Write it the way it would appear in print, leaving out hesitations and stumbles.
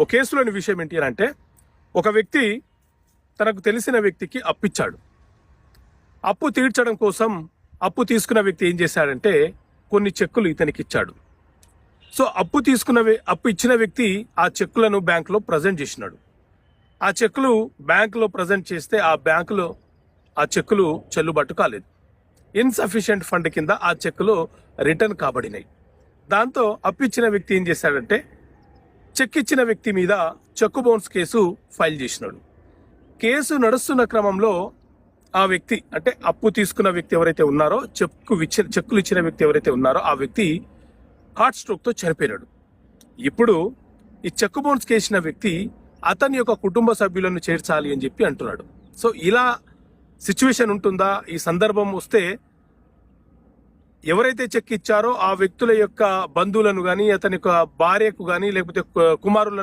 ఒక కేసులోని విషయం ఏంటి అని అంటే, ఒక వ్యక్తి తనకు తెలిసిన వ్యక్తికి అప్పిచ్చాడు. అప్పు తీర్చడం కోసం అప్పు తీసుకున్న వ్యక్తి ఏం చేశాడంటే కొన్ని చెక్కులు ఇతనికి ఇచ్చాడు. సో అప్పు ఇచ్చిన వ్యక్తి ఆ చెక్కులను బ్యాంకులో ప్రజెంట్ చేసినాడు. ఆ చెక్కులు బ్యాంకులో ప్రజెంట్ చేస్తే ఆ చెక్కులు చెల్లుబాటు కాలేదు. ఇన్సఫిషియెంట్ ఫండ్ కింద ఆ చెక్కులు రిటర్న్ కాబడినాయి. దాంతో అప్పిచ్చిన వ్యక్తి ఏం చేశాడంటే చెక్ ఇచ్చిన వ్యక్తి మీద చెక్ బౌన్స్ కేసు ఫైల్ చేసినాడు. కేసు నడుస్తున్న క్రమంలో ఆ వ్యక్తి అంటే అప్పు తీసుకున్న వ్యక్తి ఎవరైతే ఉన్నారో, చెక్కులు ఇచ్చిన వ్యక్తి ఎవరైతే ఉన్నారో ఆ వ్యక్తి హార్ట్ స్ట్రోక్ తో చనిపోయినాడు. ఇప్పుడు ఈ చెక్ బౌన్స్ చేసిన వ్యక్తి అతని యొక్క కుటుంబ సభ్యులను చేర్చాలి అని చెప్పి అంటున్నాడు. సో ఇలా సిచ్యువేషన్ ఉంటుందా? ఈ సందర్భం వస్తే ఎవరైతే చెక్ ఇచ్చారో ఆ వ్యక్తుల యొక్క బంధువులను గాని, అతని యొక్క భార్యకు గాని, లేకపోతే కుమారులను